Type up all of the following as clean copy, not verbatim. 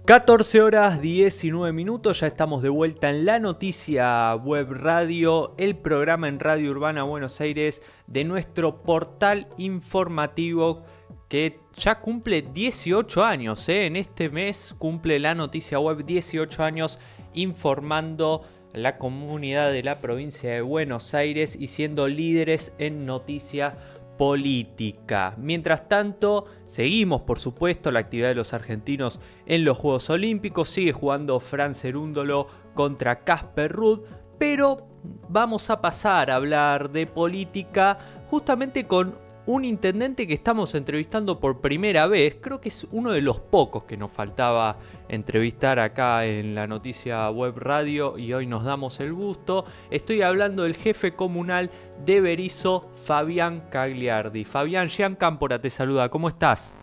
14 horas 19 minutos, ya estamos de vuelta en La Noticia Web Radio, el programa en Radio Urbana Buenos Aires de nuestro portal informativo que ya cumple 18 años. En este mes cumple La Noticia Web 18 años informando la comunidad de la provincia de Buenos Aires y siendo líderes en noticia política. Mientras tanto, seguimos por supuesto la actividad de los argentinos en los Juegos Olímpicos. Sigue jugando Fran Cerúndolo contra Casper Ruud, pero vamos a pasar a hablar de política justamente con un intendente que estamos entrevistando por primera vez. Creo que es uno de los pocos que nos faltaba entrevistar acá en La Noticia Web Radio y hoy nos damos el gusto. Estoy hablando del jefe comunal de Berisso, Fabián Cagliardi. Fabián, Jean Cámpora te saluda, ¿cómo estás?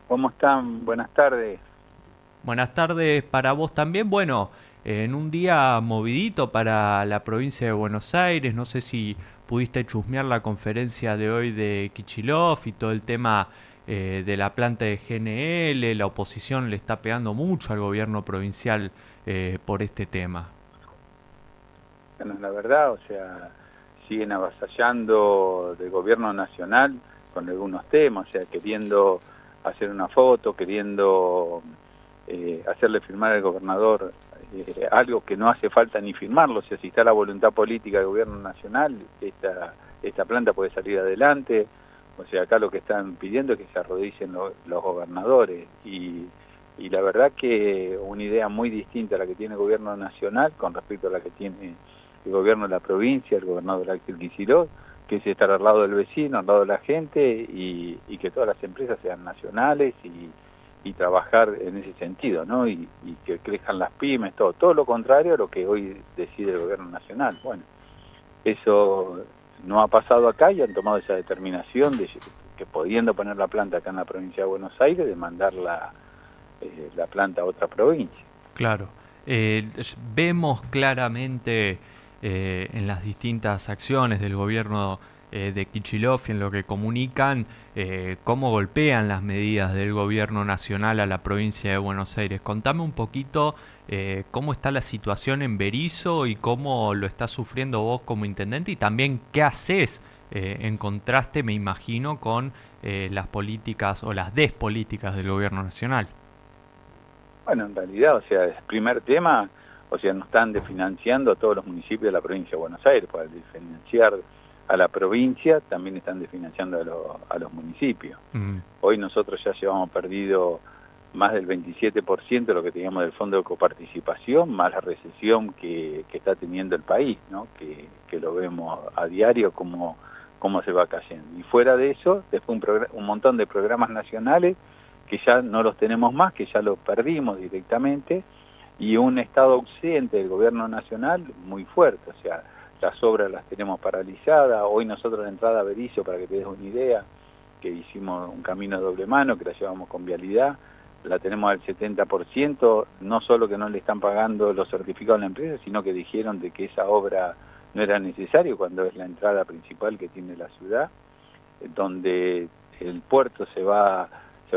¿Cómo están? Buenas tardes. Buenas tardes para vos también. Bueno, en un día movidito para la provincia de Buenos Aires, no sé si pudiste chusmear la conferencia de hoy de Kicillof y todo el tema de la planta de GNL. La oposición le está pegando mucho al gobierno provincial por este tema. Bueno, la verdad, o sea, siguen avasallando del gobierno nacional con algunos temas, o sea, queriendo hacer una foto, queriendo hacerle firmar al gobernador algo que no hace falta ni firmarlo. O sea, si está la voluntad política del gobierno nacional, esta planta puede salir adelante. O sea, acá lo que están pidiendo es que se arrodillen los gobernadores y la verdad que una idea muy distinta a la que tiene el gobierno nacional con respecto a la que tiene el gobierno de la provincia, el gobernador Axel Kicillof, que es estar al lado del vecino, al lado de la gente y que todas las empresas sean nacionales y trabajar en ese sentido, ¿no? Y que crezcan las pymes, todo lo contrario a lo que hoy decide el gobierno nacional. Bueno, eso no ha pasado acá y han tomado esa determinación de que pudiendo poner la planta acá en la provincia de Buenos Aires, de mandar la planta a otra provincia. Claro, vemos claramente en las distintas acciones del gobierno de Kicillof y en lo que comunican cómo golpean las medidas del gobierno nacional a la provincia de Buenos Aires. Contame un poquito cómo está la situación en Berisso y cómo lo estás sufriendo vos como intendente y también qué haces en contraste, me imagino, con las políticas o las despolíticas del gobierno nacional. Bueno, en realidad, o sea, el primer tema, o sea, nos están desfinanciando a todos los municipios de la provincia de Buenos Aires. Para desfinanciar a la provincia, también están desfinanciando a los municipios. Hoy nosotros ya llevamos perdido más del 27% de lo que teníamos del Fondo de Coparticipación, más la recesión que está teniendo el país, ¿no? Que lo vemos a diario cómo se va cayendo. Y fuera de eso, después un montón de programas nacionales que ya no los tenemos más, que ya los perdimos directamente, y un estado ausente del gobierno nacional muy fuerte. O sea, las obras las tenemos paralizadas. Hoy nosotros la entrada a Berisso, para que te des una idea, que hicimos un camino de doble mano, que la llevamos con vialidad, la tenemos al 70%, no solo que no le están pagando los certificados a la empresa, sino que dijeron de que esa obra no era necesaria cuando es la entrada principal que tiene la ciudad, donde el puerto se va a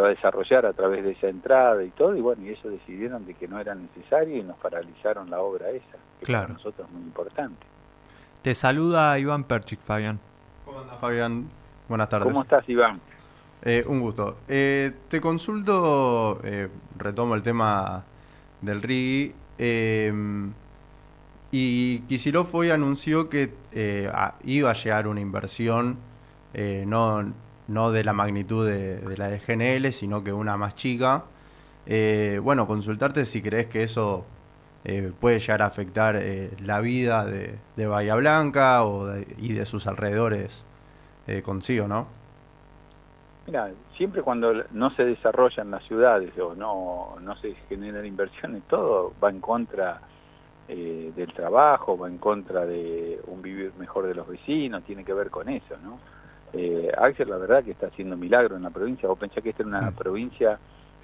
desarrollar a través de esa entrada y todo, y bueno, y ellos decidieron de que no era necesario y nos paralizaron la obra esa, que claro, para nosotros es muy importante. Te saluda Iván Perchik, Fabián. ¿Cómo andás, Fabián? Buenas tardes. ¿Cómo estás, Iván? Un gusto. Te consulto, retomo el tema del RIGI, y Kicillof hoy anunció que iba a llegar una inversión, no de la magnitud de la de GNL, sino que una más chica. Bueno, consultarte si crees que eso puede llegar a afectar la vida de Bahía Blanca y de sus alrededores consigo, ¿no? Mira, siempre cuando no se desarrollan las ciudades o no se generan inversiones, todo va en contra del trabajo, va en contra de un vivir mejor de los vecinos, tiene que ver con eso, ¿no? Axel, la verdad que está haciendo milagro en la provincia. Vos pensás que esta era una provincia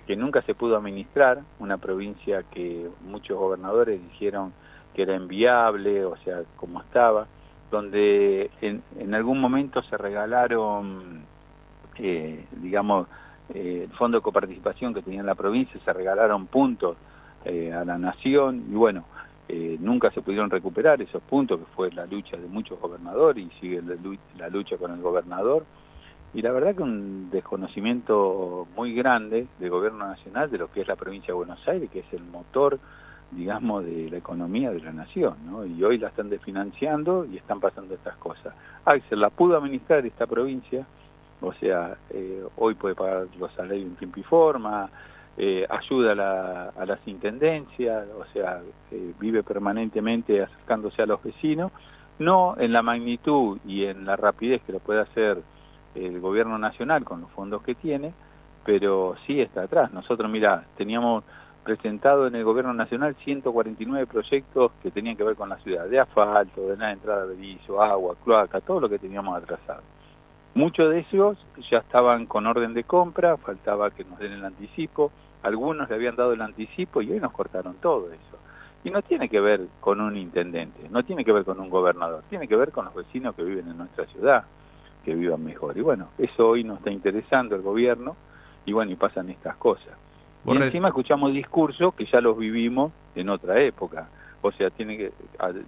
que nunca se pudo administrar, una provincia que muchos gobernadores dijeron que era inviable, o sea, como estaba, donde en algún momento se regalaron, digamos, el fondo de coparticipación que tenía la provincia, se regalaron puntos a la nación y bueno, nunca se pudieron recuperar esos puntos, que fue la lucha de muchos gobernadores y sigue la lucha con el gobernador. Y la verdad que un desconocimiento muy grande del gobierno nacional de lo que es la provincia de Buenos Aires, que es el motor, digamos, de la economía de la nación, ¿no? Y hoy la están desfinanciando y están pasando estas cosas. Axel la pudo administrar esta provincia, o sea, hoy puede pagar los salarios en tiempo y forma, ayuda a las intendencias, o sea, vive permanentemente acercándose a los vecinos, no en la magnitud y en la rapidez que lo puede hacer el gobierno nacional con los fondos que tiene, pero sí está atrás. Nosotros, mira, teníamos presentado en el gobierno nacional 149 proyectos que tenían que ver con la ciudad, de asfalto, de la entrada de Berizo, agua, cloaca, todo lo que teníamos atrasado. Muchos de ellos ya estaban con orden de compra, faltaba que nos den el anticipo, algunos le habían dado el anticipo y hoy nos cortaron todo eso. Y no tiene que ver con un intendente, no tiene que ver con un gobernador, tiene que ver con los vecinos que viven en nuestra ciudad, que vivan mejor. Y bueno, eso hoy nos está interesando el gobierno y bueno, y pasan estas cosas. Y encima escuchamos discursos que ya los vivimos en otra época. O sea,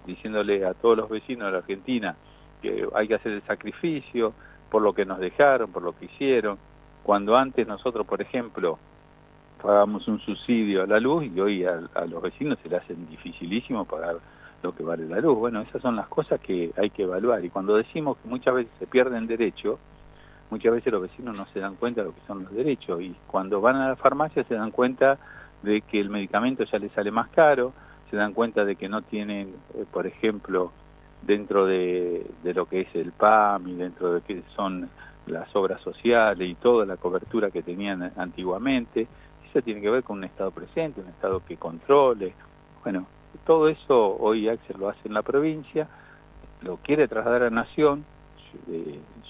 diciéndole a todos los vecinos de la Argentina que hay que hacer el sacrificio por lo que nos dejaron, por lo que hicieron. Cuando antes nosotros, por ejemplo, pagábamos un subsidio a la luz y hoy a los vecinos se le hacen dificilísimo pagar lo que vale la luz. Bueno, esas son las cosas que hay que evaluar. Y cuando decimos que muchas veces se pierden derechos, muchas veces los vecinos no se dan cuenta de lo que son los derechos. Y cuando van a la farmacia se dan cuenta de que el medicamento ya les sale más caro, se dan cuenta de que no tienen, por ejemplo, dentro de lo que es el PAM y dentro de que son las obras sociales y toda la cobertura que tenían antiguamente. Eso tiene que ver con un Estado presente, un Estado que controle. Bueno, todo eso hoy Axel lo hace en la provincia, lo quiere trasladar a Nación.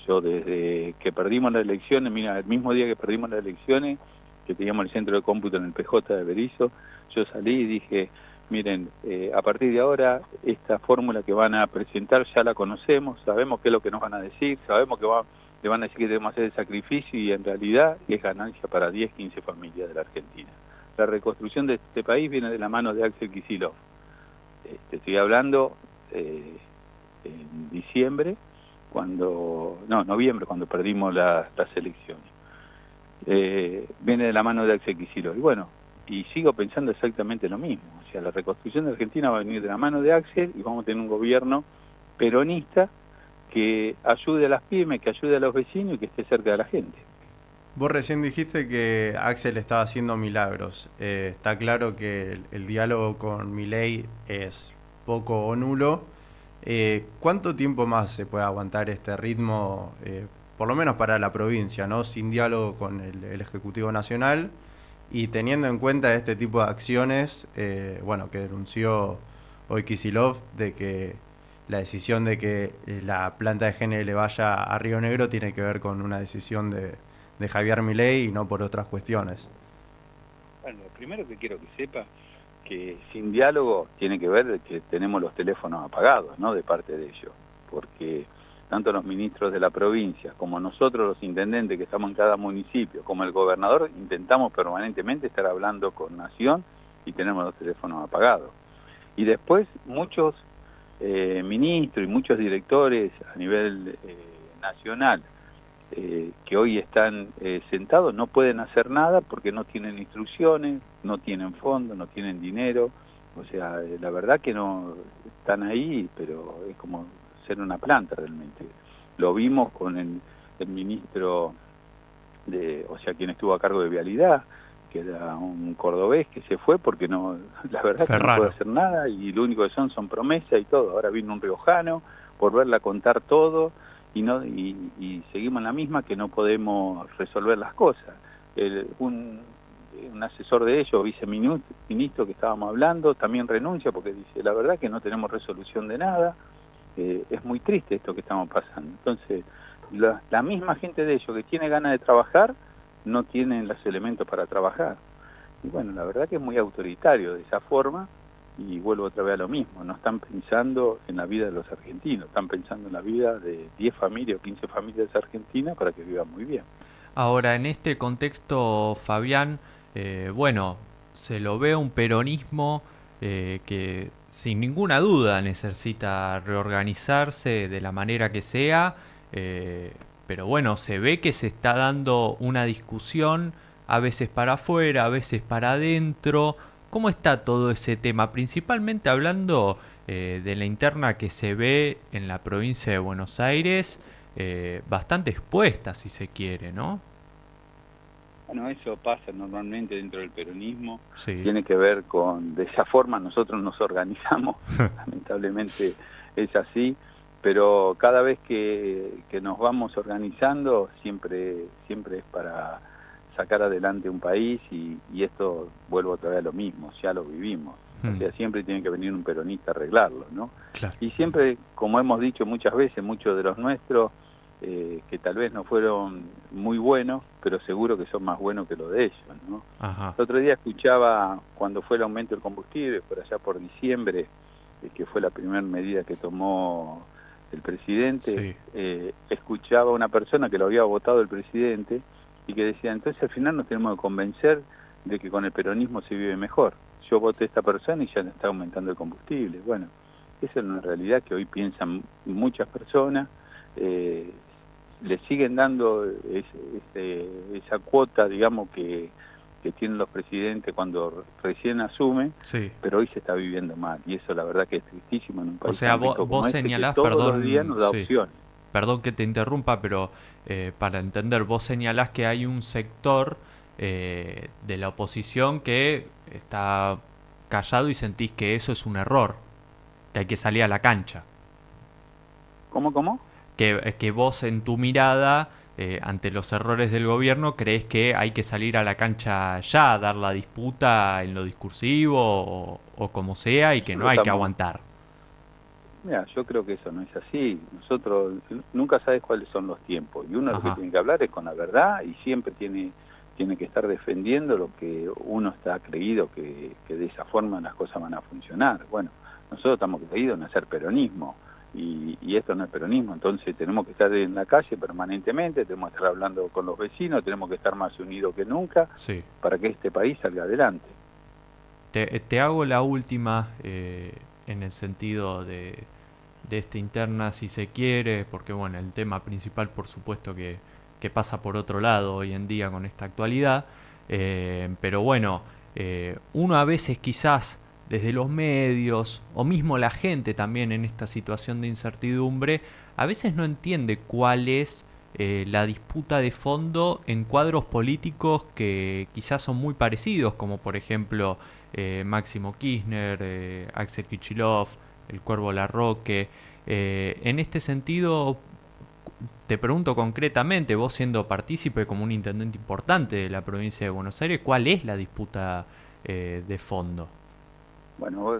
Yo desde que perdimos las elecciones, mira, el mismo día que perdimos las elecciones, que teníamos el centro de cómputo en el PJ de Berizo, yo salí y dije, miren, a partir de ahora, esta fórmula que van a presentar ya la conocemos, sabemos qué es lo que nos van a decir, sabemos que le van a decir que debemos hacer el sacrificio y en realidad es ganancia para 10, 15 familias de la Argentina. La reconstrucción de este país viene de la mano de Axel Kicillof. Te estoy hablando en diciembre, noviembre, cuando perdimos las elecciones. Viene de la mano de Axel Kicillof. Y bueno, y sigo pensando exactamente lo mismo. O sea, la reconstrucción de Argentina va a venir de la mano de Axel y vamos a tener un gobierno peronista que ayude a las pymes, que ayude a los vecinos y que esté cerca de la gente. Vos recién dijiste que Axel estaba haciendo milagros. Está claro que el diálogo con Milei es poco o nulo. ¿Cuánto tiempo más se puede aguantar este ritmo, por lo menos para la provincia, ¿no? Sin diálogo con el Ejecutivo Nacional y teniendo en cuenta este tipo de acciones, que denunció hoy Kicillof, de que la decisión de que la planta de GNL vaya a Río Negro tiene que ver con una decisión de Javier Milei y no por otras cuestiones? Bueno, lo primero que quiero que sepa que sin diálogo tiene que ver de que tenemos los teléfonos apagados, ¿no? De parte de ellos, porque tanto los ministros de la provincia como nosotros los intendentes que estamos en cada municipio, como el gobernador, intentamos permanentemente estar hablando con Nación y tenemos los teléfonos apagados. Y después muchos ministros y muchos directores a nivel nacional que hoy están sentados no pueden hacer nada porque no tienen instrucciones, no tienen fondos, no tienen dinero. O sea, la verdad que no están ahí, pero es como ser una planta realmente. Lo vimos con el ministro quien estuvo a cargo de Vialidad, que era un cordobés que se fue porque la verdad que no puede hacer nada y lo único que son promesas y todo. Ahora vino un riojano por verla a contar todo y seguimos en la misma que no podemos resolver las cosas. Un asesor de ellos, viceministro que estábamos hablando, también renuncia porque dice, la verdad que no tenemos resolución de nada, es muy triste esto que estamos pasando. Entonces, la misma gente de ellos que tiene ganas de trabajar, no tienen los elementos para trabajar. Y bueno, la verdad que es muy autoritario de esa forma, y vuelvo otra vez a lo mismo, no están pensando en la vida de los argentinos, están pensando en la vida de 10 familias o 15 familias argentinas para que vivan muy bien. Ahora, en este contexto, Fabián, bueno, se lo ve un peronismo que sin ninguna duda necesita reorganizarse de la manera que sea, pero bueno, se ve que se está dando una discusión, a veces para afuera, a veces para adentro. ¿Cómo está todo ese tema? Principalmente hablando de la interna que se ve en la provincia de Buenos Aires, bastante expuesta, si se quiere, ¿no? Bueno, eso pasa normalmente dentro del peronismo, Sí. tiene que ver con, de esa forma nosotros nos organizamos, lamentablemente es así, pero cada vez que nos vamos organizando siempre es para sacar adelante un país y esto, vuelvo otra vez a lo mismo, ya lo vivimos, o sea, siempre tiene que venir un peronista a arreglarlo, ¿no? Claro. Y siempre, como hemos dicho muchas veces, muchos de los nuestros, que tal vez no fueron muy buenos, pero seguro que son más buenos que los de ellos, ¿no? Ajá. El otro día escuchaba, cuando fue el aumento del combustible, por allá por diciembre, que fue la primera medida que tomó el presidente, Sí. escuchaba a una persona que lo había votado el presidente y que decía, entonces al final nos tenemos que convencer de que con el peronismo se vive mejor. Yo voté a esta persona y ya está aumentando el combustible. Bueno, esa es una realidad que hoy piensan muchas personas, le siguen dando esa cuota, digamos, que tienen los presidentes cuando recién asumen, Sí. pero hoy se está viviendo mal, y eso la verdad que es tristísimo en un país O sea, tan rico como vos este, señalás, que todos perdón, los días nos da sí, opciones. perdón que te interrumpa, pero para entender, vos señalás que hay un sector de la oposición que está callado y sentís que eso es un error, que hay que salir a la cancha. ¿Cómo? Que vos en tu mirada, ante los errores del gobierno, crees que hay que salir a la cancha ya, dar la disputa en lo discursivo o como sea, y que no hay que aguantar. Mira, yo creo que eso no es así. Nosotros nunca sabes cuáles son los tiempos, y uno lo que Ajá. tiene que hablar es con la verdad, y siempre tiene que estar defendiendo lo que uno está creído que de esa forma las cosas van a funcionar. Bueno, nosotros estamos creídos en hacer peronismo, y esto no es peronismo, entonces tenemos que estar en la calle permanentemente, tenemos que estar hablando con los vecinos, tenemos que estar más unidos que nunca, Sí. para que este país salga adelante. Te hago la última en el sentido de esta interna, si se quiere, porque bueno, el tema principal por supuesto que pasa por otro lado hoy en día con esta actualidad, pero bueno, uno a veces quizás desde los medios o mismo la gente también en esta situación de incertidumbre, a veces no entiende cuál es la disputa de fondo en cuadros políticos que quizás son muy parecidos, como por ejemplo Máximo Kirchner, Axel Kicillof, el Cuervo Larroque. En este sentido, te pregunto concretamente, vos siendo partícipe como un intendente importante de la provincia de Buenos Aires, ¿cuál es la disputa de fondo? Bueno,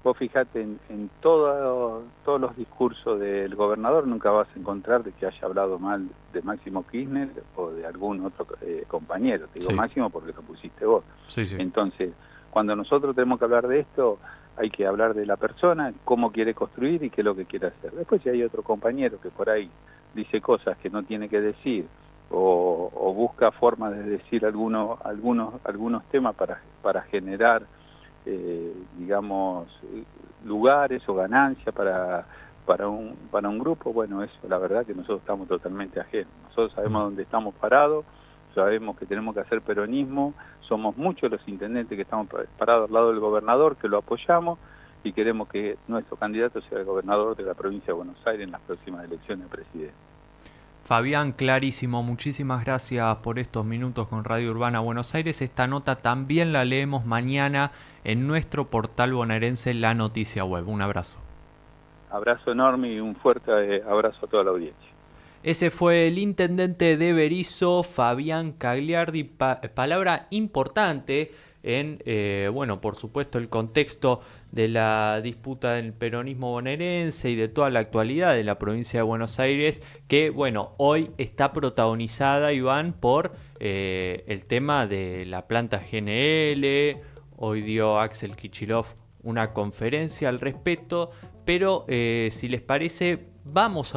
vos fijate en todos los discursos del gobernador, nunca vas a encontrar de que haya hablado mal de Máximo Kirchner o de algún otro compañero. Te digo Sí. Máximo porque lo pusiste vos. Sí, sí. Entonces, cuando nosotros tenemos que hablar de esto, hay que hablar de la persona, cómo quiere construir y qué es lo que quiere hacer. Después, si hay otro compañero que por ahí dice cosas que no tiene que decir o busca formas de decir algunos temas para generar digamos, lugares o ganancias para un grupo, bueno, eso la verdad que nosotros estamos totalmente ajenos. Nosotros sabemos dónde estamos parados, sabemos que tenemos que hacer peronismo, somos muchos los intendentes que estamos parados al lado del gobernador, que lo apoyamos y queremos que nuestro candidato sea el gobernador de la provincia de Buenos Aires en las próximas elecciones de presidente. Fabián, clarísimo, muchísimas gracias por estos minutos con Radio Urbana Buenos Aires. Esta nota también la leemos mañana en nuestro portal bonaerense La Noticia Web. Un abrazo. Abrazo enorme y un fuerte abrazo a toda la audiencia. Ese fue el intendente de Berisso, Fabián Cagliardi. Palabra importante en, bueno, por supuesto, el contexto de la disputa del peronismo bonaerense y de toda la actualidad de la provincia de Buenos Aires, que, bueno, hoy está protagonizada, Iván, por el tema de la planta GNL. Hoy dio Axel Kicillof una conferencia al respecto, pero si les parece, vamos a